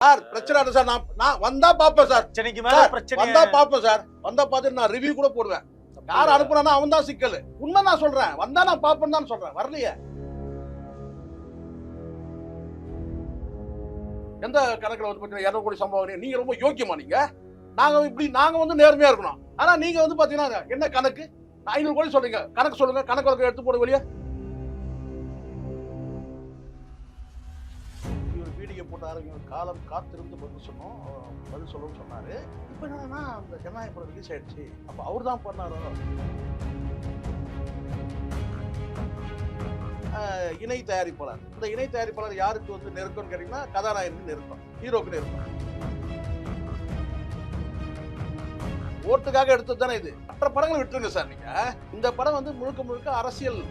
Sir பிரச்சனை இல்ல sir. நான் வந்தா பாப்பேன் சார். பிரச்சனைக்கு மேல பிரச்சனை. வந்தா பாப்பேன் சார். வந்தா பார்த்து நான் ரிவ்யூ கூட போடுவேன். யார் அனுப்புனா அவன் தான் சிக்கல். உண்மை நான் சொல்றேன். வந்தா நான் பாப்பேன்னு தான் சொல்றேன். வரலையே. எந்த கணக்குல வந்து பாத்தீங்கன்னா 200 கோடி சம்பவம் நீங்க ரொம்ப யோக்கியமா நீங்க. நாங்க வந்து நேர்மையா இருக்கணும். ஆனா நீங்க வந்து பாத்தீங்கன்னா என்ன கணக்கு 500 கோடி சொல்றீங்க. கணக்கு சொல்லுங்க. கணக்கு எடுத்து போட வெளியே. காலம் காத்திருந்து பதில் சொன்னோம். பதில் சொல்லணும்னு சொன்னாரு. இப்ப என்னன்னா அந்த ஜனநாயக படம் ரிலீஸ் ஆயிடுச்சு. அப்ப அவர் தான் பண்ணாரோ? இணை தயாரிப்பாளர். இந்த இணை தயாரிப்பாளர் யாருக்கு வந்து நெருக்கம்னு கேட்டீங்கன்னா கதாநாயகனுக்கு நெருக்கம், ஹீரோக்கு நெருக்கம். ஓட்டுக்காக எடுத்தது தானே இது. மற்ற படங்களை விட்டுருங்க சார். நீங்க இந்த படம் வந்து முழுக்க முழுக்க அரசியல்.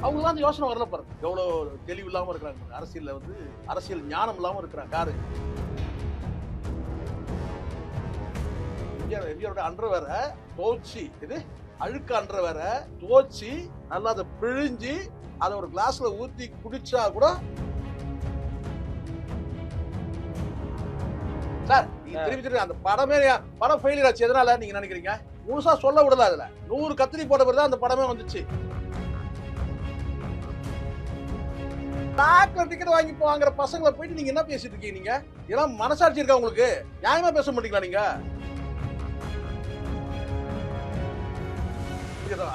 அவங்க தான் யோசனை வரல பாருங்க. எவ்வளவு தெளிவு இல்லாம இருக்கிறாங்க அரசியல்ல. வந்து அரசியல் ஞானம் இல்லாம இருக்கிறாங்க. யாரு எம்ஜிஆரோட அன்று வேற தோச்சி, இது அழுக்க அன்று வேற தோச்சி நல்லா அதை பிழிஞ்சு அதை ஒரு கிளாஸ்ல ஊத்தி குடிச்சா கூட சார் நீங்க திருப்பி அந்த படம் ஃபெயிலியர் ஆச்சு. எதனால நீங்க நினைக்கிறீங்க? முழுசா சொல்ல விடல. அதுல 100 கத்திரி போட்ட பிறகு அந்த படமே வந்துச்சு. டிக்கெட் வாங்கி வாங்குற பசங்களை போயிட்டு நீங்க என்ன பேசிட்டு இருக்கீங்க? நீங்க இதெல்லாம் மனசாட்சி இருக்கா உங்களுக்கு? நியாயமா பேச மாட்டீங்களா நீங்க?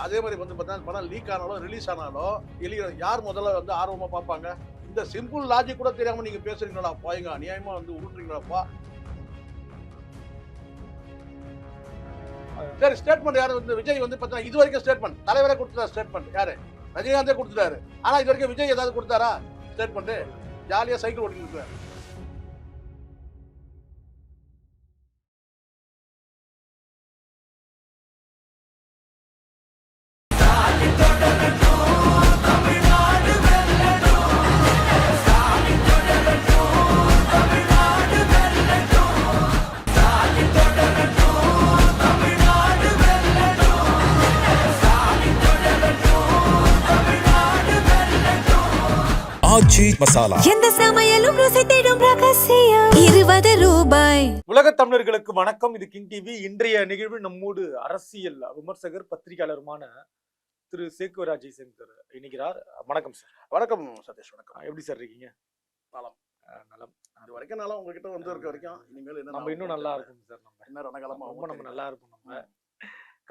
அதே மாதிரி வந்து பார்த்தா படம் லீக் ஆனாலும் ரிலீஸ் ஆனாலும் யார் முதல்ல வந்து ஆர்வமா பார்ப்பாங்க? இந்த சிம்பிள் லாஜிக் கூட தெரியாம நீங்க பேசுறீங்களா? போயங்க அநியாயமா வந்து உருட்டுறீங்களாப்பா. சரி, ஸ்டேட்மெண்ட் யாரு வந்து விஜய் வந்து பார்த்தா இது வரைக்கும் ஸ்டேட்மெண்ட் தலைவரே கொடுத்துட்டாரு. ஸ்டேட்மெண்ட் யாரு? ரஜினிகாந்தே கொடுத்துட்டாரு. ஆனா இது வரைக்கும் விஜய் ஏதாவது கொடுத்தாரா ஸ்டேட்மெண்ட்? ஜாலியா சைக்கிள் ஓட்டிட்டு இருக்காரு. மசாலா எந்த சமையலும் ருசி தேடும் ரகசியம் 20 ரூபாய். உலக தமிழர்களுக்கு வணக்கம். இது கிங் டிவி. இன்றைய நிகழ்வு நம்மோடு அரசியல் விமர்சகர் பத்திரிகையாளருமான திரு சேக்குவராஜ் ஜெய்சங்கர் இணைகிறார். வணக்கம் சார். வணக்கம் சதீஷ். வணக்கம். எப்படி சார் இருக்கீங்க? நலம். நலம். இது வரைக்கும் நலம். உங்ககிட்ட வந்து இருக்க வரைக்கும் இனிமேல் என்ன நம்ம இன்னும் நல்லா இருக்கும் சார். நம்ம என்ன ரணகலமா ரொம்ப நம்ம நல்லா இருக்கும். நம்ம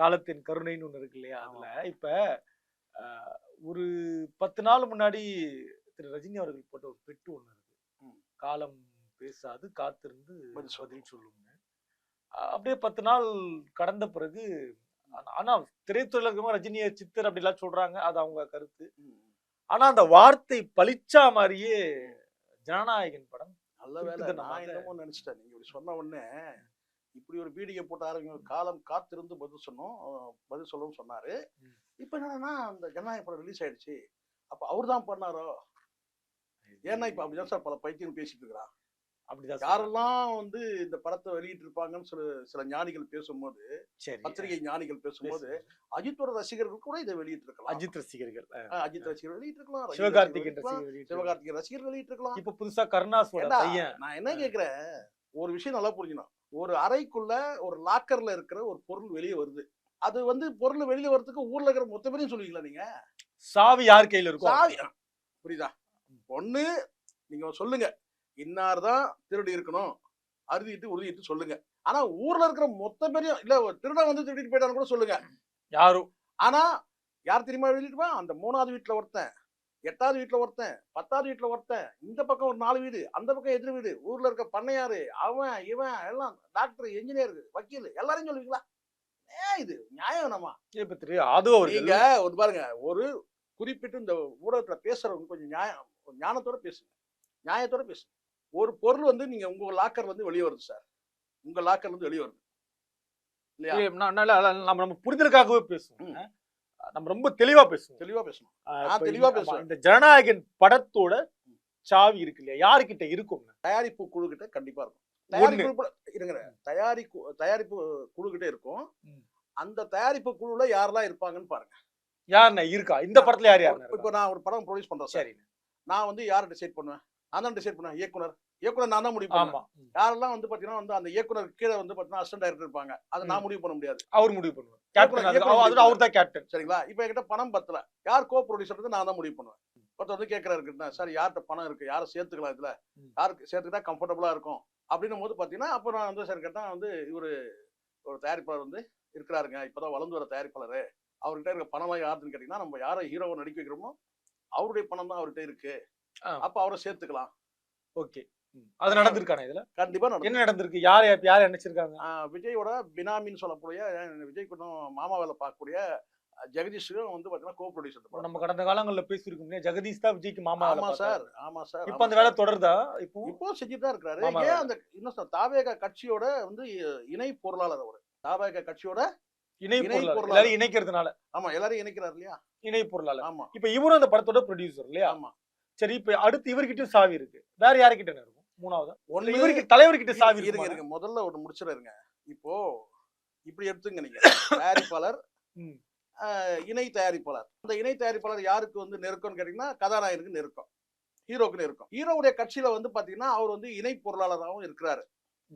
காலத்தின் கருணைன்னு ஒண்ணு இருக்கு இல்லையா? அதுல இப்ப ஒரு 10 நாள் முன்னாடி திரு ரஜினி அவர்கள் போட்ட ஒரு பெட்டு ஒண்ணு இருக்கு. காலம் பேசாது காத்திருந்து பதில் சொல்லுங்க. அப்படியே 10 நாள் கடந்த பிறகு ஆனா திரைத்துறையில ரஜினியை சித்தர் அப்படி எல்லாம் சொல்றாங்க. அது அவங்க கருத்து. ஆனா அந்த வார்த்தை பளிச்சா மாதிரியே ஜனநாயகன் படம் நல்ல வேலை. நான் என்னமோ நினைச்சிட்டேன் நீங்க இப்படி சொன்ன உடனே இப்படி ஒரு பீடிகை போட்ட ஆரம்பிங்க. காலம் காத்திருந்து பதில் சொல்லணும்னு சொன்னாரு. இப்ப என்னன்னா அந்த ஜனநாயக படம் ரிலீஸ் ஆயிடுச்சு. அப்ப அவர் தான் பண்ணாரோ? ஏன்னா இப்ப அப்படிதான் சார் பல பைத்தியம் பேசிட்டு இருக்கிறான். அப்படிதான் யாரெல்லாம் வந்து இந்த படத்தை வெளியிட்டு இருப்பாங்கன்னு சில ஞானிகள் பேசும்போது, பத்திரிகை ஞானிகள் பேசும்போது அஜித்தோட ரசிகர்கள் கூட இதை வெளியிட்டு இருக்கலாம். அஜித் ரசிகர்கள் வெளியிட்டு இருக்கலாம். சிவகார்த்திகேயன் ரசிகர்கள் வெளியிட்டு இருக்கலாம். இப்ப புதுசா கருணாஸோட பையன். நான் என்ன கேக்குறேன், ஒரு விஷயம் நல்லா புரிஞ்சுக்கணும். ஒரு அறைக்குள்ள ஒரு லாக்கர்ல இருக்கிற ஒரு பொருள் வெளியே வருது. அது வந்து பொருள் வெளியே வர்றதுக்கு ஊர்ல இருக்கிற மொத்த பேரையும் சொல்லுவீங்களா நீங்க? சாவி யார் கையில இருக்கும்? சாவி புரியுதா? ஒண்ணு நீங்க சொல்லுங்க, இன்னார்தான் திருடி இருக்கணும், அறுதிட்டு உறுதிட்டு சொல்லுங்க. ஆனா ஊர்ல இருக்கிற மொத்த பேரையும் இல்ல திருடன் வந்து திருடிட்டு போயிட்டான்னு கூட சொல்லுங்க. யாரும். ஆனா யார் தெரியுமா வெளியிட்டுவா? அந்த 3வது வீட்டுல ஒருத்தன், 8வது வீட்டுல ஒருத்தன், 10வது வீட்டுல ஒருத்தன், இந்த பக்கம் ஒரு 4 வீடு, அந்த பக்கம் எதிர் வீடு, ஊர்ல இருக்க பண்ணையாரு, அவன் இவன் எல்லாம் டாக்டர், என்ஜினியர், வக்கீல் எல்லாரையும் சொல்லுவீங்களா? இது நியாயம் நம்ம நீங்க ஒரு பாருங்க. ஒரு குறிப்பிட்டு இந்த ஊடகத்துல பேசுறவங்க கொஞ்சம் ஞானத்தோட பேசுங்க, நியாயத்தோட பேசுங்க. ஒரு பொருள் வந்து நீங்க உங்க லாக்கர்ல இருந்து வெளியே வருது சார். உங்க லாக்கர்ல இருந்து வெளியே வருது இல்லையா? நம்ம புரிதலுக்காகவே பேசுவோம். நம்ம ரொம்ப தெளிவா பேசணும். தெளிவா பேசுவோம். இந்த ஜனநாயகன் படத்தோட சாவி இருக்கு இல்லையா, யாருக்கிட்ட இருக்கும்? தயாரிப்பு குழு கிட்ட கண்டிப்பா இருக்கும். தயாரிப்பு குழு கிட்ட இருக்கும். அந்த தயாரிப்பு குழுல யாரெல்லாம் இருப்பாங்கன்னு பாருங்க. யாருன்னா இருக்கா இந்த படத்துல? யார்? இப்ப நான் ஒரு படம் ப்ரொடியூஸ் பண்றேன். சரி, நான் வந்து யாரை டிசைட் பண்ணுவேன்? நான் தான் டிசைட் பண்ணுவேன். இயக்குனர் நான் தான் முடிவு பண்ணுவேன். ஆமா. யாரெல்லாம் வந்து பாத்தீங்கன்னா வந்து அந்த இயக்குனர் கீழே வந்து பாத்தீங்கன்னா அசிஸ்டன்ட் டைரக்டர் இருப்பாங்க. அதை நான் முடிவு பண்ண முடியாது. அவர் முடிவு பண்ணுவார். கேப்டன் இயக்குனர் அவர் தான் கேப்டன். சரிங்களா? இப்போ என்கிட்ட பணம் பத்தல, யார் கோ ப்ரொடியூசர் நான் தான் முடிவு பண்ணுவேன். ஒருத்தர் வந்து கேட்கறாரு, சார் யார்கிட்ட பணம் இருக்கு, யாரை சேர்த்துக்கலாம் இதுல, யாருக்கு சேர்த்துக்கிட்டா கம்ஃபர்டபுளா இருக்கும் அப்படின்னும் போது பாத்தீங்கன்னா அப்போ நான் வந்து சார் கேட்டா வந்து இவரு ஒரு தயாரிப்பாளர் வந்து இருக்கிறாருங்க, இப்பதான் வளர்ந்து வர தயாரிப்பாளர், அவர்கிட்ட இருக்க பணம் யாருன்னு கேட்டீங்கன்னா நம்ம யாரை ஹீரோவை நடிக்க வைக்கிறோமோ அவருடைய பணம் தான் அவர்கிட்ட இருக்கு, அப்ப அவரை சேர்த்துக்கலாம். ஓகே, அது நடந்திருக்கானே இதுல? கண்டிப்பா என்ன நடந்திருக்கு? யார் நினைச்சிருக்காங்க? விஜயோட பினாமின்னு சொல்லக்கூடிய விஜய் கூட்டம் மாமா வேலை பார்க்கக்கூடிய ஜெகதீஷும் வந்து பாத்தீங்கன்னா கோ ப்ரொடியூசர். நம்ம கடந்த காலங்கள்ல பேசியிருக்கோம், ஜெகதீஷ் தான் விஜய்க்கு மாமா. ஆமா சார், ஆமா சார். இப்ப அந்த வேலை தொடருதா? இப்போ செஞ்சுட்டு தான் இருக்காரு. ஏன் அந்த இன்னும் தாவேகா கட்சியோட வந்து இணை பொருளாளர் அவரு. தாவேகா கட்சியோட இணை பொருளாளர் இணைக்கிறதுனால. ஆமா, எல்லாரும் இணைக்கிறார் இல்லையா, இணை பொருளாளர். ஆமா. இப்ப இவரும் அந்த படத்தோட ப்ரொடியூசர் இல்லையா? ஆமா. சரி, இப்ப அடுத்து இவர்கிட்ட சாவி இருக்கு, வேற யாருக்கிட்ட இருக்கும்? மூணாவது ஒண்ணு இவருக்கு தலைவர்கிட்ட சாவி இருங்க. இருக்கு. முதல்ல ஒண்ணு முடிச்சிருங்க. இப்போ இப்படி எடுத்துங்க, நீங்க தயாரிப்பாளர், இணை தயாரிப்பாளர். அந்த இணை தயாரிப்பாளர் யாருக்கு வந்து நெருக்கம்னு கேட்டீங்கன்னா கதாநாயகனுக்கு நெருக்கம், ஹீரோக்கு நெருக்கம். ஹீரோவுடைய கட்சியில வந்து பாத்தீங்கன்னா அவர் வந்து இணை பொருளாளராகவும் இருக்கிறாரு,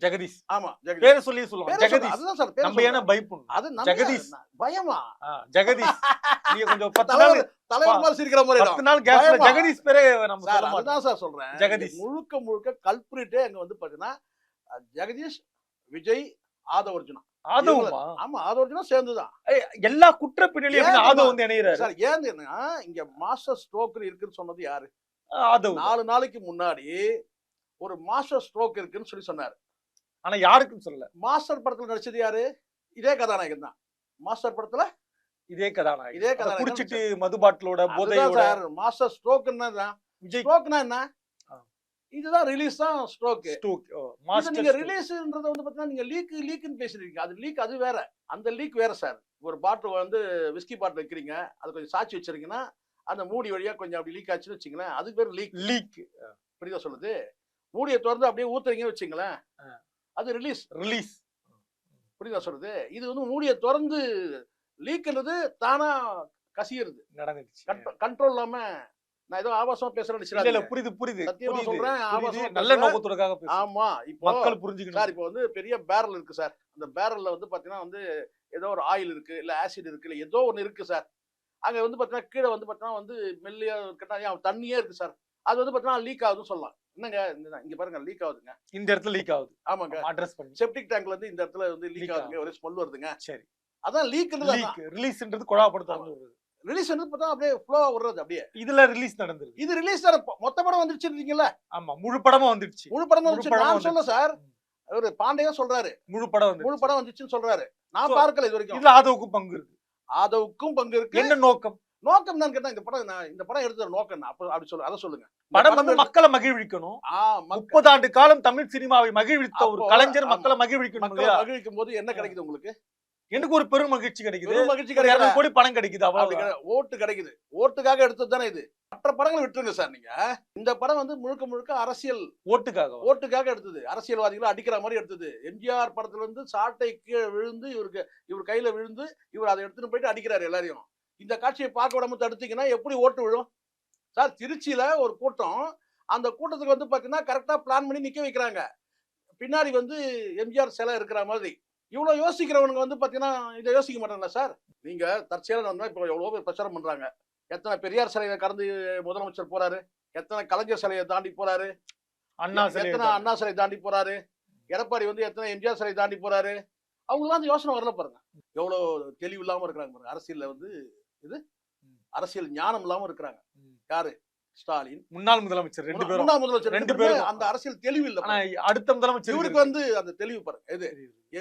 ஜெகதீஷ். ஆமா, பேரை சொல்லி சொல்லுவாங்க ஜெகதீஷ். அதுதான் சார் நம்ம ஏன்னா பயப்படணும்? அது ஜெகதீஷ் பயமா? ஜெகதீஷ் நீங்க கொஞ்சம் 10 நாள் தலைவர் மாதிரி சிரிக்கிற மாதிரி 10 நாள் கேப்ல ஜெகதீஷ் பேரே நம்ம சொல்ல மாட்டோம். அதுதான் சார் சொல்றேன். ஜெகதீஷ் முழுக்க கல்பிரிட்டே அங்க வந்து பாத்தீங்கன்னா ஜெகதீஷ், விஜய், ஆதவர்ஜுனா. ஆதவமா? ஆமா, ஆதவர்ஜுனா சேர்ந்துதான் எல்லா குற்ற பின்னணியிலும் ஆதவ் வந்து இணையறாரு சார். ஏன்னா இங்க மாஸ்டர் ஸ்ட்ரோக் இருக்குன்னு சொன்னது யாரு? ஆதவ். 4 நாளைக்கு முன்னாடி ஒரு மாஸ்டர் ஸ்ட்ரோக் இருக்குன்னு சொல்லி சொன்னாரு. ஆனா யாருக்கும் சொல்லல. மாஸ்டர் படத்துல நடிச்சது யாரு? இதே கதாநாயகன் தான். மாஸ்டர் படத்துல இதே கதாநாயகன் குடிச்சிட்டு மது பாட்டிலோட போதையோட. மாஸ்டர் ஸ்ட்ரோக் என்ன? விஜய் ஸ்ட்ரோக்னா என்ன? இதுதான் ரிலீஸ் தான் ஸ்ட்ரோக். நீங்க ரிலீஸ்ன்றத வந்து பாத்தீங்கன்னா நீங்க லீக்னு பேசுறீங்க. அது லீக், அது வேற. அந்த லீக் வேற சார். ஒரு பாட்டில் வந்து விஸ்கி பாட்டில் வைக்கிறீங்க, அது கொஞ்சம் சாட்சி வச்சிருக்கீங்கன்னா அந்த மூடி வழியா கொஞ்சம் அப்படி லீக் ஆச்சுன்னு வச்சுங்களேன், அதுக்கு பேர் லீக். புரியுதா சொல்லுது? மூடியை திறந்து அப்படியே ஊத்துறீங்கன்னு வச்சுங்களேன், அது ரிலீஸ். புரியுதா சொல்லுது? இது வந்து மூடியை திறந்து லீக்ன்றது தானா கசியிறது, நடந்துச்சு. கண்ட்ரோல் இல்லாம. நான் ஏதோ ஆபாசமா பேசுறேன்னு இல்ல, புரியுது சத்தியமா சொல்றேன். ஆபாசமா நல்ல நோக்கத்துக்காக பேசுறேன். ஆமா, இப்போ மக்கள் புரிஞ்சுக்கணும் சார். இப்போ வந்து பெரிய பேரல் இருக்கு சார். அந்த பேரல்ல வந்து பாத்தீங்கன்னா வந்து ஏதோ ஒரு ஆயில் இருக்கு, இல்ல ஆசிட் இருக்கு, இல்ல ஏதோ ஒண்ணு இருக்கு சார். அங்க வந்து பாத்தீங்கன்னா கீழே வந்து பாத்தீங்கன்னா வந்து மெல்லியா இருக்கா, தண்ணியே இருக்கு சார். அது வந்து பாத்தீங்கன்னா லீக் ஆகுதுன்னு சொல்லலாம். என்னங்க இங்க பாருங்க, லீக் ஆகுதுங்க, இந்த இடத்துல லீக் ஆகுது. ஆமாங்க, அட்ரஸ் பண்ணி செப்டிக் டேங்க்ல இருந்து இந்த இடத்துல வந்து லீக் ஆகுதுங்க, ஒரே ஸ்மெல் வருதுங்க. சரி, அதான் லீக்ன்றது. ரிலீஸ்ன்றது குழாப்படுத்துறது. ரிலீஸ் வந்து பார்த்தா அப்படியே ஃப்ளோவா விடுறது அப்படியே. இதுல ரிலீஸ் நடந்துருக்கு. இது ரிலீஸ் மொத்த படம் வந்துருச்சுன்றீங்கல்ல? ஆமா, முழு படமா வந்துருச்சு. முழு படமா வந்துருச்சு. நான் சொல்ல சார், அவரு பாண்டியா சொல்றாரு முழு படம் வந்துருச்சுன்னு சொல்றாரு. நான் பார்க்கல இது வரைக்கும். இதுல ஆதவுக்கும் பங்கு இருக்கு. ஆதவுக்கும் பங்கு இருக்கு. என்ன நோக்கம் தான் கேட்டா, இந்த படம் எடுத்த நோக்கம் அப்படி சொல்ல, அதை சொல்லுங்க. படம் வந்து மக்களை மகிழ்விக்கணும். 30 ஆண்டு காலம் தமிழ் சினிமாவை மகிழ்வித்த ஒரு கலைஞர் மக்களை மகிழ்விக்கணும். மகிழ்விக்கும் போது என்ன கிடைக்குது உங்களுக்கு? எனக்கு ஒரு பெரும் மகிழ்ச்சி கிடைக்குது. 200 கோடி பணம் கிடைக்குது, ஓட்டு கிடைக்குது. ஓட்டுக்காக எடுத்தது தானே இது. மற்ற படங்களை விட்டுருங்க சார். நீங்க இந்த படம் வந்து முழுக்க அரசியல் ஓட்டுக்காக எடுத்தது. அரசியல்வாதிகளை அடிக்கிற மாதிரி எடுத்தது. எம்ஜிஆர் படத்துல இருந்து சாட்டை கீழே விழுந்து இவர் கையில விழுந்து இவர் அதை எடுத்துட்டு போயிட்டு அடிக்கிறாரு எல்லாரையும். இந்த காட்சியை பார்க்க விடாம தடுத்தீங்கன்னா எப்படி ஓட்டு விழும் சார்? திருச்சியில ஒரு கூட்டம், அந்த கூட்டத்துக்கு வந்து பாத்தீங்கன்னா கரெக்டா பிளான் பண்ணி நிக்க வைக்கிறாங்க. பின்னாடி வந்து எம்ஜிஆர் சிலை இருக்கிற மாதிரி. இவ்வளவு யோசிக்கிறவனுங்க வந்து பாத்தீங்கன்னா இதை யோசிக்க மாட்டாங்களா சார்? நீங்க தற்செயலா இப்போ எவ்வளவு பேர் பிரச்சாரம் பண்றாங்க. எத்தனை பெரியார் சிலையை கடந்து முதலமைச்சர் போறாரு, எத்தனை கலைஞர் சிலையை தாண்டி போறாரு, எத்தனை அண்ணா சிலை தாண்டி போறாரு, எடப்பாடி வந்து எத்தனை எம்ஜிஆர் சிலை தாண்டி போறாரு. அவங்களாம் அந்த யோசனை வரல பாருங்க. எவ்வளவு தெளிவு இல்லாம இருக்கிறாங்க பாருங்க. அரசியல்ல வந்து இது அரசியல் ஞானம் இல்லாம இருக்கிறாங்க. யாரு? ஸ்டாலின், முன்னாள் முதலமைச்சர் 2 பேரும் அந்த அரசியல் தெளிவு இல்ல. அடுத்த முதலமைச்சர் இவருக்கு வந்து அந்த தெளிவு பாருங்க. இது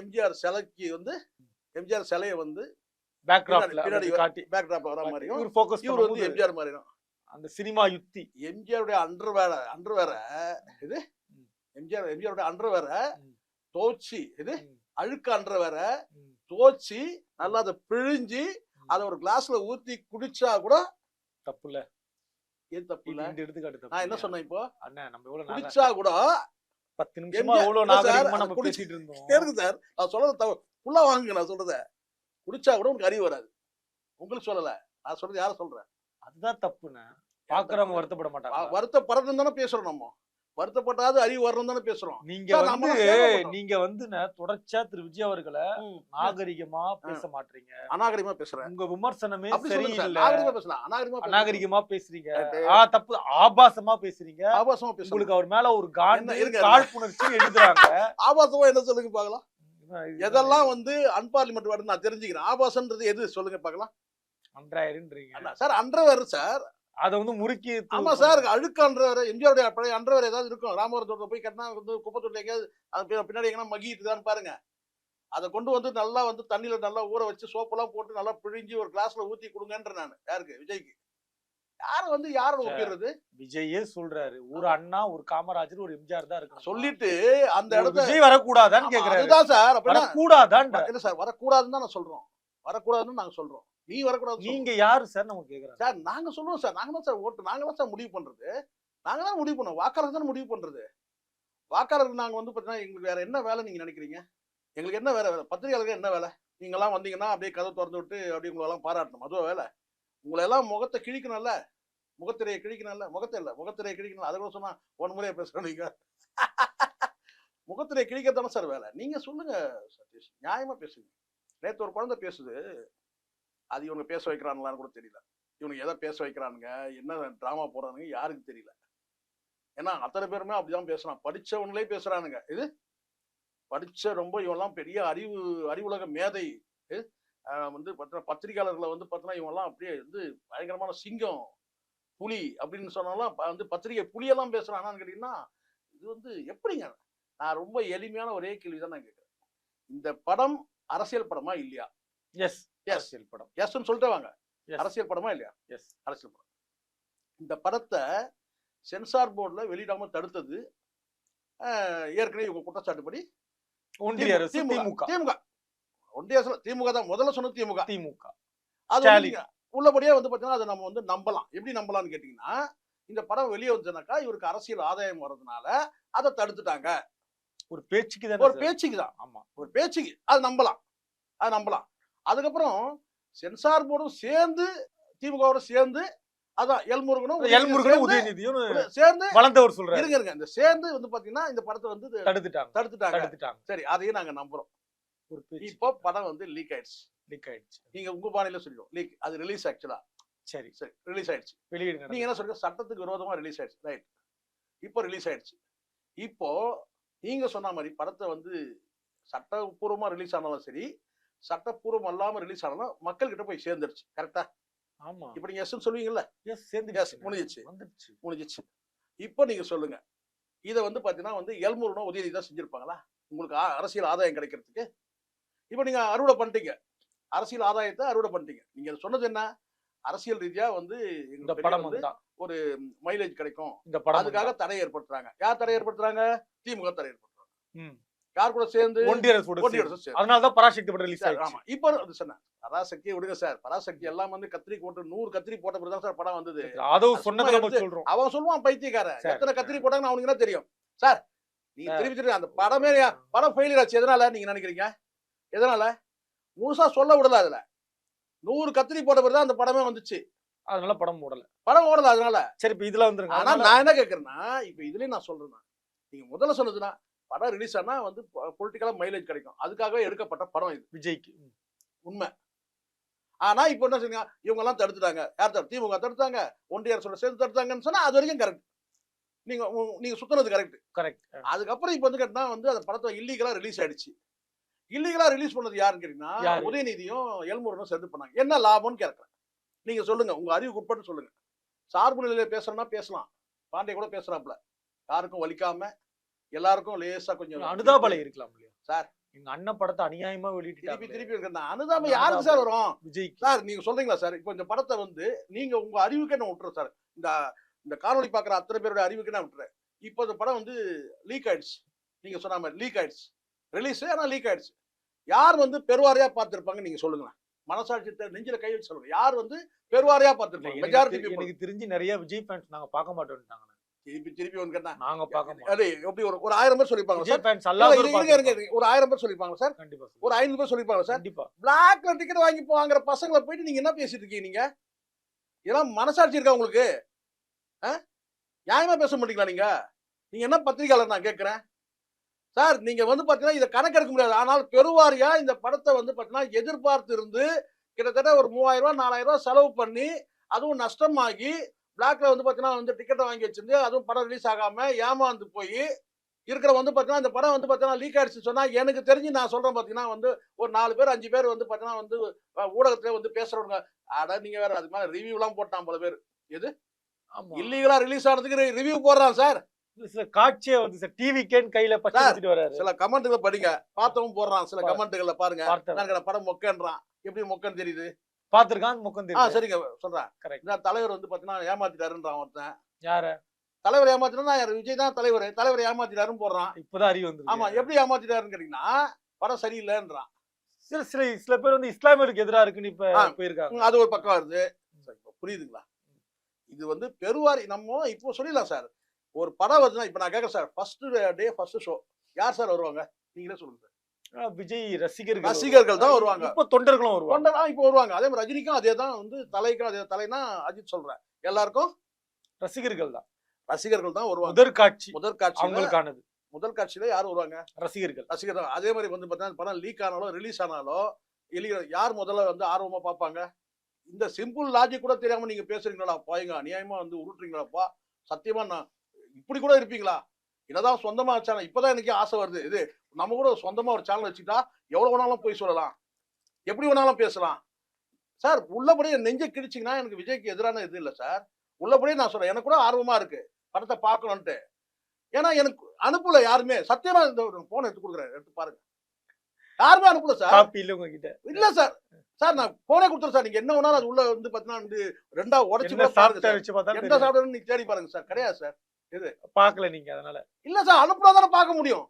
எம்ஜிஆர் சிலைக்கு வந்து எம்ஜிஆர் சிலையை வந்து பின்னாடி காட்டி பேக்ராப்ல வர மாதிரியும் இவர் வந்து எம்ஜிஆர் மாதிரியும் அந்த சினிமா யுக்தி. எம்ஜிஆருடைய அண்டர்வேர இது எம்ஜிஆருடைய அண்டர்வேர தோச்சி, இது அழுக்க அண்டர்வேர தோச்சி நல்லா அதை பிழிஞ்சு அதை ஒரு கிளாஸ்ல ஊத்தி குடிச்சா கூட தப்பு இல்ல. ஏன் தப்பு இல்ல? இந்த எடுத்துக்காட்டு நான் என்ன சொன்னேன் இப்போ? அண்ணா நம்ம எவ்வளவு குடிச்சா கூட 10 நிமிஷமா எவ்வளவு நாகரிகமா நம்ம பேசிட்டு இருந்தோம். கேளுங்க சார், நான் சொல்றது ஃபுல்லா வாங்குங்க. நான் சொல்றத குடிச்சா கூட உங்களுக்கு அறிவு வராது. உங்களுக்கு சொல்லல, நான் சொல்றது யார சொல்றேன்? அதுதான் தப்புண்ணா. பாக்குறவங்க வருத்தப்பட மாட்டாங்க. வருத்தப்படணும் தானே பேசுறோம் நம்ம. வருத்தப்பட்டாது அறிவு வரணும் தானே பேசுறோம். நீங்க சார், வந்து நம்மலாம் சேவை பண்றோம். நீங்க வந்து தொடர்ச்சியா திரு விஜய் அவர்களை நாகரிகமா பேச மாட்டீங்க. அநாகரிகமா பேசுறேன். உங்க விமர்சனமே அப்படி சொல்லுங்க சார். சரியில்லை. நாகரிகமா பேசலாம். அநாகரிகமா பேசலாம். அநாகரிகமா பேசுறீங்க. Right. தப்பு, ஆபாசமா பேசுறீங்க. ஆபாசமா பேசுறோம். உங்களுக்கு அவர் மேல ஒரு காண்டு, என்ன இருங்க, காழ்ப்புணர்ச்சி எழுதுறாங்க. ஆபாசமா என்ன சொல்லுங்க பார்க்கலாம். எதெல்லாம் வந்து அன்பார்லிமெண்ட் வேர்டு நான் தெரிஞ்சுக்கிறேன். ஆபாசம்ன்றது எது சொல்லுங்க பார்க்கலாம். அன்றாயிரன்றீங்க. Sir underwear sir. அத வந்து முறுக்கி ஆமா சார், அழுக்கு அண்டர்வேர். எம்ஜிஆருடைய பழைய அண்டர்வேர் ஏதாவது இருக்கும். ராமவரம் தோட்டத்தை போய் கட்டினா வந்து குப்பை தொட்டி எங்கேயாவது அது பின்னாடி எங்கன்னா மகிட்டுதான்னு பாருங்க. அதை கொண்டு வந்து நல்லா வந்து தண்ணியில நல்லா ஊற வச்சு சோப்பெல்லாம் போட்டு நல்லா பிழிஞ்சு ஒரு கிளாஸ்ல ஊத்தி கொடுங்கன்ற நான். யாருக்கு? விஜய்க்கு. யாரு வந்து யாரோட ஒப்பிடுறது? விஜயே சொல்றாரு, ஒரு அண்ணா, ஒரு காமராஜர், ஒரு எம்ஜிஆர் தான் இருக்கு. சொல்லிட்டு அந்த இடத்துல விஜய் வரக்கூடாதான்னு கேக்குறாரு. அதுதான் சார். வரக்கூடாதான்ற இல்ல சார், வரக்கூடாதுன்னு தான் நான் சொல்றோம். வரக்கூடாதுன்னு நாங்க சொல்றோம். நீ வரக்கூடாது. நீங்க யாரு சார் நம்ம கேக்குறாங்க. சார் நாங்க சொல்லுவோம் சார். நாங்க தான் சார் ஓட்டு. நாங்க தான் சார் முடிவு பண்றது. நாங்க தான் முடிவு பண்ணுவோம். வாக்காளர் தான் முடிவு பண்றது. வாக்காளருக்கு நாங்க வந்து பாத்தீங்கன்னா எங்களுக்கு வேற என்ன வேலை நீங்க நினைக்கிறீங்க? எங்களுக்கு என்ன வேலை? பத்திரிகையாளருக்கு என்ன வேலை? நீங்க எல்லாம் வந்தீங்கன்னா அப்படியே கதை திறந்து விட்டு அப்படியே உங்களை எல்லாம் பாராட்டணும். அதுவா வேலை? உங்களை எல்லாம் முகத்தை கிழிக்கணும்ல. முகத்திரையை கிழிக்கணும்ல. முகத்தை இல்ல, முகத்திரையை கிழிக்கணும். அதை கூட சொன்னா ஒன் முறையா பேசுறோம். நீங்க முகத்திரையை கிழிக்கிறதான சார் வேலை. நீங்க சொல்லுங்க சதீஷ், நியாயமா பேசுங்க. நேத்து ஒரு குழந்தை பேசுது. அது இவங்க பேச வைக்கிறாங்களான்னு கூட தெரியல. இவனுக்கு எதை பேச வைக்கிறானுங்க, என்ன டிராமா போடுறானுங்க யாருக்கு தெரியல. ஏன்னா அத்தனை பேருமே அப்படிதான் பேசுறான். படிச்சவங்களே பேசுறானுங்க. இது படிச்ச ரொம்ப இவெல்லாம் பெரிய அறிவுலக மேதை. வந்து பத்திரிகையாளர்களை வந்து பார்த்தீங்கன்னா இவங்கெல்லாம் அப்படியே வந்து பயங்கரமான சிங்கம், புலி அப்படின்னு சொன்னாலும் வந்து பத்திரிகை புலியெல்லாம் பேசுறானான்னு கேட்டீங்கன்னா இது வந்து எப்படிங்க? நான் ரொம்ப எளிமையான ஒரே கேள்விதான் நான் கேட்கிறேன். இந்த படம் அரசியல் படமா இல்லையா? எஸ், அரசியல் படம். எஸ்ன்னு சொல்லிட்டு வாங்க. அரசியல் படமா இல்லையா? எஸ், அரசியல் படம். இந்த படத்தை சென்சார் போர்டுல வெளியிடாம தடுத்தது ஏற்கனவே இவங்க குற்றச்சாட்டுப்படி ஒன்றிய அரசு, திமுக. திமுக ஒன்றிய அரசு திமுக தான் முதல்ல சொன்னது. திமுக அது உள்ளபடியே வந்து பாத்தீங்கன்னா அதை நம்ம வந்து நம்பலாம். எப்படி நம்பலாம்னு கேட்டீங்கன்னா, இந்த படம் வெளியே வந்துச்சுனாக்கா இவருக்கு அரசியல் ஆதாயம் வர்றதுனால அதை தடுத்துட்டாங்க. ஒரு பேச்சுக்கு தான். ஒரு பேச்சுக்கு தான். ஆமா, ஒரு பேச்சுக்கு. அது நம்பலாம். அது நம்பலாம். அதுக்கப்புறம் சென்சார் போர்டும் சேர்ந்து திமுகவோட சேர்ந்து அதான் எல்முருகனும் உதயநிதியும் சேர்ந்து வளர்ந்தவர் சொல்றாரு. இருங்க இந்த சேர்ந்து வந்து பாத்தீங்கன்னா இந்த படத்தை வந்து தடுத்துட்டாங்க. சரி, அதையும் நாங்க நம்புறோம். இப்போ படம் வந்து லீக் ஆயிடுச்சு. நீங்க உங்க பாணியில சொல்லிடுவோம் லீக். அது ரிலீஸ் ஆக்சுவலா. சரி ரிலீஸ் ஆயிடுச்சு. வெளியிடுங்க. நீங்க என்ன சொல்றீங்க? சட்டத்துக்கு விரோதமா ரிலீஸ் ஆயிடுச்சு. ரைட். இப்போ ரிலீஸ் ஆயிடுச்சு. இப்போ நீங்க சொன்ன மாதிரி படத்தை வந்து சட்டப்பூர்வமா ரிலீஸ் ஆனாலும் சரி, சட்டப்பூர்வம் அல்லாம ரிலீஸ் ஆனாலும் மக்கள் கிட்ட போய் சேர்ந்துருச்சு. கரெக்டா? ஆமா. இப்ப நீங்க எஸ் சொல்லுவீங்கல்ல? எஸ், முடிஞ்சிச்சு. இப்போ நீங்க சொல்லுங்க, இதை வந்து பாத்தீங்கன்னா வந்து எல்முருகனும் உதயநிதி தான் செஞ்சிருப்பாங்களா உங்களுக்கு அரசியல் ஆதாயம் கிடைக்கிறதுக்கு? இப்போ நீங்க அறுவடை பண்ணிட்டீங்க. அரசியல் ஆதாயத்தை அறுவடை பண்ணிட்டீங்க. நீங்க சொன்னது என்ன? அரசியல் ரீதியா வந்து இந்த படம் வந்து ஒரு மைலேஜ் கிடைக்கும், அதுக்காக தடை ஏற்படுத்துறாங்க. யார் தடை ஏற்படுத்துறாங்க? திமுக தடை ஏற்படுத்துறாங்க. யார் கூட சேர்ந்து? ஒன்றிய அரசு. அதனாலதான் பராசக்தி படம் ரிலீஸ் ஆயிடுச்சு. ஆமா, இப்போ சொன்னேன் பராசக்தியை விடுங்க சார். பராசக்தி எல்லாம் வந்து கத்திரி போட்டு 100 கத்திரி போட்ட பிறகு சார் படம் வந்தது. அவன் சொல்லுவான் பைத்தியக்காரன், எத்தனை கத்திரி போட்டாங்கன்னு அவனுக்கு என்ன தெரியும் சார்? நீங்க திருப்பி அந்த படமே படம் ஃபெயிலியர் ஆச்சு. எதனால நீங்க நினைக்கிறீங்க? எதனால? முழுசா சொல்ல விடல. அதுல 100 கத்திரி போட்ட பிறகு அந்த படமே வந்துச்சு. அதனால படம் ஓடல. அதனால சரி. இப்ப இதுல வந்துருங்க. ஆனா நான் என்ன கேட்கறேன்னா, இப்ப இதுலயும் நான் சொல்றேன், நீங்க முதல்ல சொன்னதுன்னா படம் ரிலீஸ் ஆனா வந்து பொலிட்டிக்கலா மைலேஜ் கிடைக்கும், அதுக்காகவே எடுக்கப்பட்ட படம் இது விஜய்க்கு. உண்மை. ஆனா இப்ப என்ன சொன்னீங்க? இவங்க எல்லாம் தடுத்துட்டாங்க. யார் திமுக தடுத்தாங்க, ஒன்றிய அரசோட சேர்ந்து தடுத்தாங்கன்னு சொன்னா அது வரைக்கும் கரெக்ட். நீங்க சுத்தினது கரெக்ட். அதுக்கப்புறம் இப்ப வந்து கேட்டா வந்து அந்த படத்தை இல்லீகலா ரிலீஸ் ஆயிடுச்சு. இல்லீகலா ரிலீஸ் பண்ணது யாருன்னு கேட்டீங்கன்னா உதயநிதியும் எல்முருகனும் சேர்ந்து பண்ணாங்க. என்ன லாபம்னு கேட்கறேன். நீங்க சொல்லுங்க, உங்க அறிவுக்கு உட்பட்டு சொல்லுங்க. சார்பு நிலையில பேசுறேன்னா பேசலாம். பாண்டிய கூட பேசுறாப்ல, யாருக்கும் வலிக்காம எல்லாருக்கும் லேசா கொஞ்சம் அனுதாபலை இருக்கலாம் இல்லையா சார்? எங்க அண்ணன் படத்தை அநியாயமா வெளியிட்டு திருப்பி அனுதாபம் யாருக்கு சார் வரும்? விஜய் சார். நீங்க சொல்றீங்களா சார்? இப்போ இந்த படத்தை வந்து நீங்க உங்க அறிவுக்கே நான் விட்டுறேன் சார். இந்த காணொலி பாக்குற அத்தனை பேரோட அறிவுக்கு நான் விட்டுறேன். இப்போ இந்த படம் வந்து லீக் ஆயிடுச்சு. நீங்க சொன்ன மாதிரி லீக் ஆயிடுச்சு. ரிலீஸ் ஆனா லீக் ஆயிடுச்சு. யார் வந்து பெருவாரியா பார்த்திருப்பாங்க நீங்க சொல்லுங்க. மனசாட்சி நெஞ்சில கை வச்சு சொல்லுங்க. யார் வந்து பெருவாரியா பார்த்திருப்பாங்க? மெஜாரிட்டி எனக்கு தெரிஞ்சு நிறைய விஜய் ஃபேன்ஸ் நாங்க பார்க்க மாட்டோம்ட்டாங்க. திருப்பி வந்து கேட்டா நாங்க பார்க்க மாட்டோம். எப்படி ஒரு 1000 பேர் சொல்லிருப்பாங்க சார்? ஒரு 1000 பேர் சொல்லிருப்பாங்க சார். கண்டிப்பா. ஒரு 500 பேர் சொல்லிருப்பாங்க சார். கண்டிப்பா. பிளாக்ல டிக்கெட் வாங்கி வாங்குற பசங்களை போயிட்டு நீங்க என்ன பேசிட்டு இருக்கீங்க? நீங்க இதெல்லாம் மனசாட்சி இருக்கா உங்களுக்கு? நியாயமா பேச மாட்டீங்களா நீங்க? நீங்க என்ன பத்திரிகையாளர் நான் கேட்கிறேன்? சார் நீங்க வந்து பாத்தீங்கன்னா இதை கணக்கெடுக்க முடியாது. ஆனால் பெருவாரியா இந்த படத்தை வந்து பாத்தீங்கன்னா எதிர்பார்த்து இருந்து கிட்டத்தட்ட ஒரு 3000 ரூபாய் 4000 ரூபாய் செலவு பண்ணி அதுவும் நஷ்டமாகி பிளாக்ல வந்து பாத்தீங்கன்னா வந்து டிக்கெட்டை வாங்கி வச்சிருந்து அதுவும் படம் ரிலீஸ் ஆகாம ஏமாந்து போய் இருக்கிற வந்து பாத்தீங்கன்னா இந்த படம் வந்து பாத்தீங்கன்னா லீக் ஆயிடுச்சு சொன்னா எனக்கு தெரிஞ்சு நான் சொல்றேன் பாத்தீங்கன்னா வந்து ஒரு 4 பேர் 5 பேர் வந்து பாத்தீங்கன்னா வந்து ஊடகத்துல வந்து பேசுறவங்க அட நீங்க வேற அதுக்கு மேல ரிவ்யூ எல்லாம் போட்டான் பல பேர். எது இல்லீகலா ரிலீஸ் ஆனதுக்கு ரிவ்யூ போடுறான் சார். சில காட்சியே வந்து சார் டிவிக்கேன்னு கையில பச்சை வச்சுட்டு வராரு. சில கமெண்ட்களை படிங்க, பார்த்தவன் போடுறான். சில கமெண்ட்களை பாருங்க, நான் படம் மொக்கன்றான். எப்படி மொக்கன்னு தெரியுது? பாத்துருக்கான் மொக்கம் தெரியுது. சரிங்க சொல்றேன். இந்த தலைவர் வந்து பாத்தீங்கன்னா ஏமாத்திட்டாருன்றான் ஒருத்தன். யார தலைவர் ஏமாத்தினா விஜய் தான் தலைவர், தலைவர் ஏமாத்திட்டாருன்னு போடுறான். இப்பதான் அறிவு வந்து. ஆமா, எப்படி ஏமாத்திட்டாருன்னு கேட்டீங்கன்னா படம் சரியில்லைன்றான். சில பேர் வந்து இஸ்லாமியருக்கு எதிராக இருக்குன்னு இப்ப போயிருக்காங்க. அது ஒரு பக்கம் வருது. புரியுதுங்களா? இது வந்து பெருவாரி நம்ம இப்போ சொல்லிடலாம் சார். ஒரு படம் வருதுன்னா இப்ப நான் கேட்கறேன் sir, first day first show யார் சார் வருவாங்க? நீங்களே சொல்லுங்க சார். விஜய் ரசிகர்கள் தான் வருவாங்க. இப்ப தொண்டர்களும் வருவாங்க. இப்போ வருவாங்க. அதே மாதிரி ரஜினிக்கும் அதே தான் வந்து தலைக்கும் அதே தலைனா அஜித் சொல்றேன். எல்லாருக்கும் ரசிகர்கள் தான் வருவாங்க. முதற்காட்சி அவங்களுக்கானது. முதல் காட்சியில யார் வருவாங்க? ரசிகர்கள் தான். அதே மாதிரி வந்து பார்த்தா படம் லீக் ஆனாலும் ரிலீஸ் ஆனாலும் யார் முதல்ல வந்து ஆர்வமா பார்ப்பாங்க? இந்த சிம்பிள் லாஜிக் கூட தெரியாம நீங்க பேசுறீங்களா? பாயங்க அநியாயமா வந்து உருட்டுறீங்களாப்பா. சத்தியமா நான் இப்படி கூட இருப்பீங்களா? என்னதான் சொந்தமா சேனல் இப்பதான் எனக்கு ஆசை வருது. இது நம்ம கூட சொந்தமா ஒரு சேனல் வச்சுட்டா எவ்வளவு வேணாலும் போய் சொல்லலாம், எப்படி வேணாலும் பேசலாம் சார். உள்ளபடியே நெஞ்சை கிழிச்சிங்கன்னா எனக்கு விஜய்க்கு எதிரான இது இல்லை சார். உள்ளபடியே நான் சொல்றேன், எனக்கு கூட ஆர்வமா இருக்கு படத்தை பார்க்கணும்ட்டு. ஏன்னா எனக்கு அனுப்பல யாருமே. சத்தியமா இந்த போன் எடுத்து கொடுக்குறேன், எடுத்து பாருங்க. யாருமே அனுப்பல சார். இல்ல சார். சார் நான் போனே கொடுத்துறேன் சார். நீங்க என்ன வேணாலும் அது உள்ள வந்து பாத்தீங்கன்னா வந்து ரெண்டா உடைச்சு எந்த சாப்பிட்டு நீங்க தேடி பாருங்க சார். கிடையாது சார். இது பாக்கல நீங்க. அதனால இல்ல சார், அனுப்புனா தானே பார்க்க முடியும்.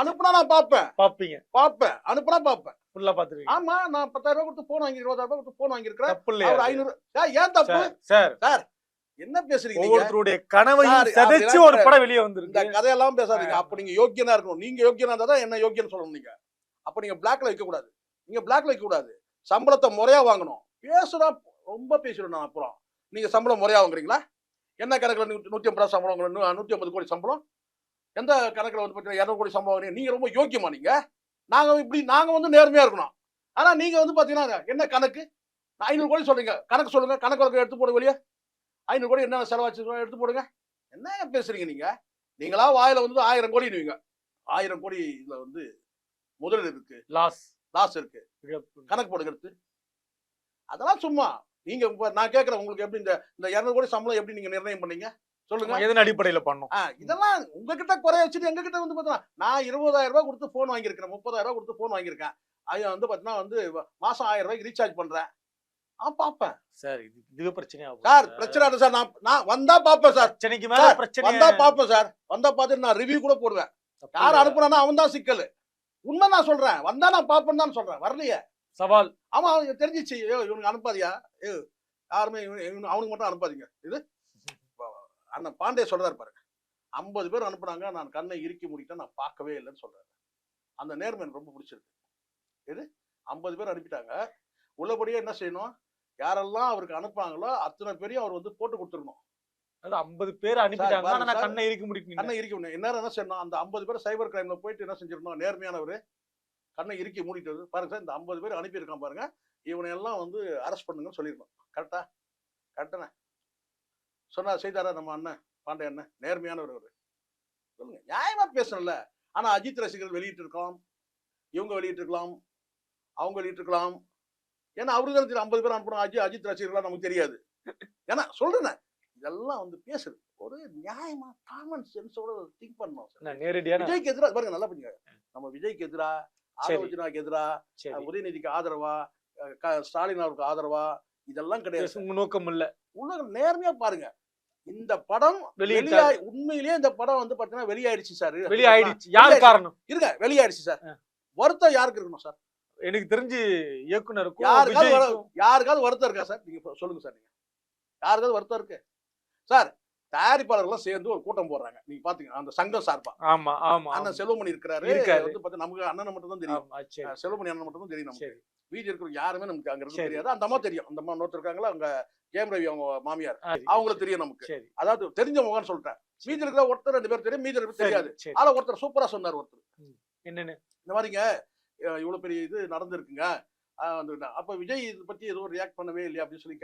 அனுப்புனா நான் பார்ப்பேன். அனுப்புனா பார்ப்பேன். ஃபுல்லா பாத்துருவீங்க. ஆமா, நான் 10,000 ரூபாய் கொடுத்து போன் வாங்கி 20,000 ரூபாய் கொடுத்து போன் வாங்கியிருக்கிறேன். அவர் 500. ஏன் தப்பு சார்? என்ன பேசுறீங்க? ஒவ்வொருத்தருடைய கனவையும் சதைச்சு ஒரு படம் வெளியே வந்துருக்கு. இந்த கதையெல்லாம் பேசாதீங்க. அப்ப நீங்க யோக்கியனா இருக்கணும். நீங்க யோக்கியனா இருந்தா தான் என்ன யோக்கியன்னு சொல்லணும். நீங்க அப்ப நீங்க பிளாக்ல வைக்க கூடாது. நீங்க பிளாக்ல வைக்க கூடாது. சம்பளத்தை முறையா வாங்கணும். பேசுறா ரொம்ப பேசிடுறேன். அப்புறம் நீங்க சம்பளம் முறையா வாங்குறீங்களா? என்ன கணக்குல 150 ரூபாய் சம்பளம், 150 கோடி சம்பளம்? எந்த கணக்குல வந்து 200 கோடி சம்பளம் வாங்குறீங்க? நீங்க ரொம்ப யோக்கியமா? நீங்க நாங்க வந்து நேர்மையா இருக்கணும். ஆனா நீங்க வந்து பாத்தீங்கன்னா என்ன கணக்கு? 500 கோடி சொல்றீங்க, கணக்கு சொல்லுங்க. கணக்கு வழக்கு எடுத்து போடுங்க வெளியே. 500 கோடி என்ன செலவாச்சு எடுத்து போடுங்க. என்ன பேசுறீங்க நீங்க? நீங்களா வாயில வந்து 1000 கோடி 1000 கோடி இதுல வந்து முதல் இருக்கு, லாஸ் இருக்கு, கணக்கு போடுங்க எடுத்து. அதெல்லாம் சும்மா நீங்க நான் கேட்கறேன், உங்களுக்கு எப்படி இந்த 200 கோடி சம்பளம் எப்படி நீங்க நிர்ணயம் பண்ணீங்க சொல்லுங்க? எதன் அடிப்படையில பண்ணோம்? இதெல்லாம் உங்ககிட்ட குறைய வச்சுட்டு எங்க கிட்ட வந்து பார்த்தா நான் 20,000 ரூபாய் கொடுத்து போன் வாங்கியிருக்கேன், 30,000 ரூபாய் கொடுத்து போன் வாங்கியிருக்கேன். அது வந்து பார்த்தீங்கன்னா வந்து மாசம் 1000 ரூபாய்க்கு ரீசார்ஜ் பண்றேன். பாப்பேன் சார். இதுவே பிரச்சனையா சார்? பிரச்சனை இல்லை சார். நான் வந்தா பாப்பேன் சார். பிரச்சனைக்கு மேல பிரச்சனை வந்தா பாப்பேன் சார். வந்தா பார்த்து நான் ரிவ்யூ கூட போடுவேன். யார் அனுப்புனா அவன் தான் சிக்கல். உண்மை நான் சொல்றேன். வந்தா நான் பாப்பேன்னு தான் சொல்றேன். வரலையே சவால். ஆமா, அவனுக்கு தெரிஞ்சிச்சு. இவனுக்கு அனுப்பாதியா? யாருமே அவனுக்கு மட்டும் அனுப்பாதீங்க. இது அண்ணன் பாண்டே சொல்றாரு பாருங்க. 50 பேர் அனுப்புனாங்க, நான் கண்ணை இறுக்கி முடிக்கிட்டேன், நான் பார்க்கவே இல்லைன்னு சொல்றாரு. அந்த நேர்மை எனக்கு ரொம்ப பிடிச்சிருக்கு. இது 50 பேர் அனுப்பிட்டாங்க. உள்ளபடியே என்ன செய்யணும்? யாரெல்லாம் அவருக்கு அனுப்புறாங்களோ அத்தனை பேரையும் அவர் வந்து போட்டு கொடுத்துடணும். அது 50 பேர் அனுப்பிட்டாங்க. ஆனா கண்ணை இறுக்கி முடிக்கணும். கண்ணை இறுக்கி முடியும். என்ன செய்யணும்? அந்த 50 பேர் சைபர் கிரைம்ல போயிட்டு என்ன செஞ்சிடணும்? நேர்மையானவர் கண்ணை இறுக்கி மூடிட்டு பாருங்க சார், இந்த 50 பேர் அனுப்பியிருக்கான் பாருங்க, இவனை எல்லாம் வந்து அரெஸ்ட் பண்ணுங்கன்னு சொல்லியிருக்கோம். கரெக்டா? கரெக்டானே சொன்னா செய்தாரா நம்ம அண்ணன் பாண்டே அண்ணன்? நேர்மையானவர் அவரு. சொல்லுங்க, நியாயமா பேசணும்ல. ஆனா அஜித் ரசிகர்கள் வெளியிட்டு இருக்கலாம், இவங்க வெளியிட்டு இருக்கலாம், அவங்க வெளியிட்டு இருக்கலாம். ஏன்னா அவருக்கு தான் 50 பேர் அனுப்பணும். அஜித் ரசிகர்களா நமக்கு தெரியாது. ஏன்னா சொல்றேன், இதெல்லாம் வந்து பேசுறது ஒரு நியாயமா காமன் சென்ஸோட திங்க் பண்ணணும். நேரடியான விஜய்க்கு எதிராக பாருங்க, நல்லா பண்ணுங்க. நம்ம விஜய்க்கு எதிரா, ஆரோஜனாக்கு எதிரா, உதயநிதிக்கு ஆதரவா, ஸ்டாலின் அவருக்கு ஆதரவா, இதெல்லாம் கிடையாது. நோக்கம் இல்ல. உலகம் நேர்மையா பாருங்க. இந்த படம் வெளியாய் உண்மையிலேயே இந்த படம் வந்து பாத்தீங்கன்னா வெளியாயிடுச்சு சார். வெளியாயிடுச்சு. யாரு காரணம்? இருங்க, வெளியாயிடுச்சு சார். வருத்தம் யாருக்கு இருக்கணும் சார்? எனக்கு தெரிஞ்சு இயக்குனருக்கும் யாருக்காவது வருத்தம் இருக்கா சார்? நீங்க சொல்லுங்க சார். நீங்க யாருக்காவது வருத்தம் இருக்கு சார்? தயாரிப்பாளர்கள் சேர்ந்து ஒரு கூட்டம் போடுறாங்க. நீங்க பாத்தீங்க அந்த சங்கம் சார்பா. ஆமா ஆமா அண்ணன் செல்வமணி இருக்காரு. வந்து பார்த்தா நமக்கு அண்ணனை மட்டும் தான் தெரியும். ஆமா, சரி. செல்வமணி அண்ணன் மட்டும் தான் தெரியும் நமக்கு. சரி. வீதி இருக்கிற யாருமே நமக்கு அங்க இருந்து சரி. தெரியாது. அந்த அம்மா தெரியும். அந்த அம்மா இன்னொருத்தர் இருக்காங்களா அவங்க ஜெயம் ரவி அவங்க மாமியார். சரி, அவங்களுக்கு தெரியும் நமக்கு. சரி. அதாவது தெரிஞ்ச முகம்னு சொல்லிட்டேன். மீதி இருக்கிற ஒருத்தர் 2 பேர் தெரியும். மீதி 2 பேர் தெரியாது. சரி. ஆனா ஒருத்தர் சூப்பரா சொன்னார் ஒருத்தர். என்னன்னு? இந்த மாதிரிங்க இவ்வளவு பெரிய இது நடந்திருக்குங்க. அப்ப விஜய் இது பத்தி எதுவும் ரியாக்ட் பண்ணவே இல்லையா அப்படின்னு சொல்லி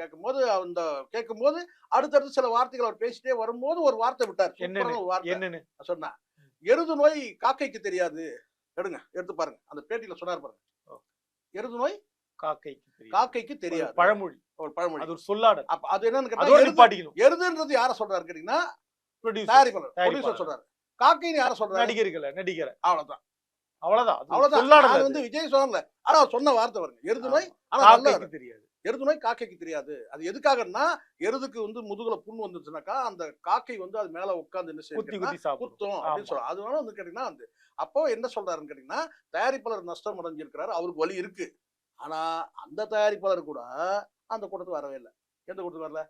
கேட்கும்போது அடுத்தடுத்து சில வார்த்தைகள் அவர் பேசிட்டே வரும்போது ஒரு வார்த்தை விட்டார். சூப்பரான ஒரு வார்த்தை என்னன்னு சொன்னா, எருது நோய் காக்கைக்கு தெரியாது. எடுத்து பாருங்க. அந்த பேட்டியில சொன்னார் பாருங்க. எருது நோய் காக்கைக்கு தெரியாது. பழமொழி. ஒரு பழமொழி. அது ஒரு சொல்லாடல். அப்ப அது என்னன்னு கேட்டா எருதுன்றது யார சொல்றாரு கேட்டீங்கன்னா ப்ரொடியூசர் சொல்றாரு. காக்கைன்னு யார சொல்றாரு? நடிகர். அவ்வளவுதான். அது வந்து விஜய் சொல்லல. ஆனா அவர் சொன்ன வார்த்தை பாருங்க. எருது நோய் காக்கைக்கு தெரியாது. எருது நோய் காக்கைக்கு தெரியாது. அது எதுக்காகன்னா எருதுக்கு வந்து முதுகுல புண் வந்துச்சுனாக்கா அந்த காக்கை வந்து அது மேல உட்கார்ந்து என்ன செய்யும் குத்தும் அப்படின்னு சொல்றாங்க. அதனால வந்து கேட்டீங்கன்னா வந்து அப்போ என்ன சொல்றாருன்னு கேட்டீங்கன்னா தயாரிப்பாளர் நஷ்டம் அடைஞ்சிருக்கிறாரு. அவருக்கு வலி இருக்கு. ஆனா அந்த தயாரிப்பாளர் கூட அந்த கூட்டத்துக்கு வரவே இல்லை. எந்த கூட்டத்துக்கு வரல?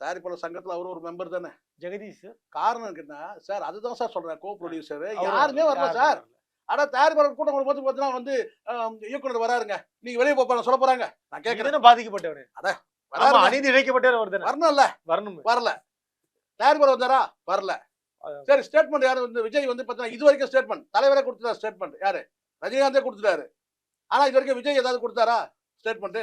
தயாரிப்பாளர் சங்கத்துல அவரு ஒரு மெம்பர் தானே ஜெகதீஷ். காரணம் கேட்டா சார் அதுதான் சார் சொல்றேன். கோ ப்ரொடியூசர் யாருமே வரல சார். ஆனா தயாரிப்பாளர் கூட்டம் பார்த்தீங்கன்னா வந்து இயக்குனர் வராருங்க. நீங்க வெளியே போப்பா சொல்ல போறாங்க. நான் கேட்கிறேன். பாதிக்கப்பட்டவனே அதான் அநீதி இழைக்கப்பட்டவர் வரல. தயாரிப்பாளர் வந்தாரா? வரல. சரி ஸ்டேட்மெண்ட் யாரு வந்து விஜய் வந்து பார்த்தீங்கன்னா இது வரைக்கும் ஸ்டேட்மெண்ட் தலைவரே கொடுத்துட்டாரு. ஸ்டேட்மெண்ட் யாரு? ரஜினிகாந்தே கொடுத்துட்டாரு. ஆனா இது வரைக்கும் விஜய் ஏதாவது கொடுத்தாரா ஸ்டேட்மெண்ட்?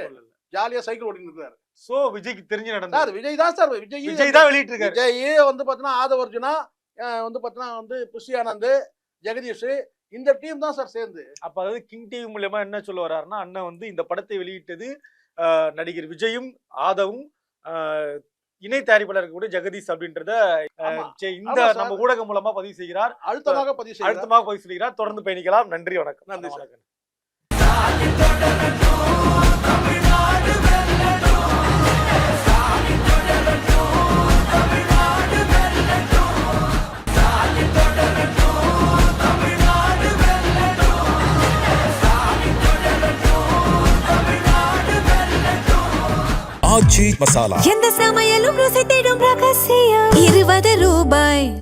ஜாலியா சைக்கிள் ஓட்டிட்டு இருக்காரு. சோ விஜய்க்கு தெரிஞ்சு நடந்தாரு. விஜய் தான் சார். விஜய் தான் வெளியிட்டு இருக்காரு. விஜய் வந்து பார்த்தீங்கன்னா ஆதவர்ஜுனா வந்து பார்த்தீங்கன்னா வந்து புஷி ஆனந்த் ஜெகதீஷ் இந்த டீம் தான் சார் சேர்ந்து. அப்ப அதாவது கிங் டிவி மூலமா என்ன சொல்ல வர்றாருன்னா அண்ணன் வந்து இந்த படத்தை வெளியிட்டது நடிகர் விஜயும் ஆதவும் இணை தயாரிப்பாளர் கூட ஜெகதீஷ் அப்படின்றத இந்த நம்ம ஊடகம் மூலமா பதிவு செய்கிறார். அழுத்தமாக பதிவு செய்கிறார். தொடர்ந்து பயணிக்கலாம். நன்றி, வணக்கம். நன்றி, வணக்கம். ஆச்சி மசாலா எந்த சமையலும் ருசி தேடும் ரகசியம் 20 ரூபாய்.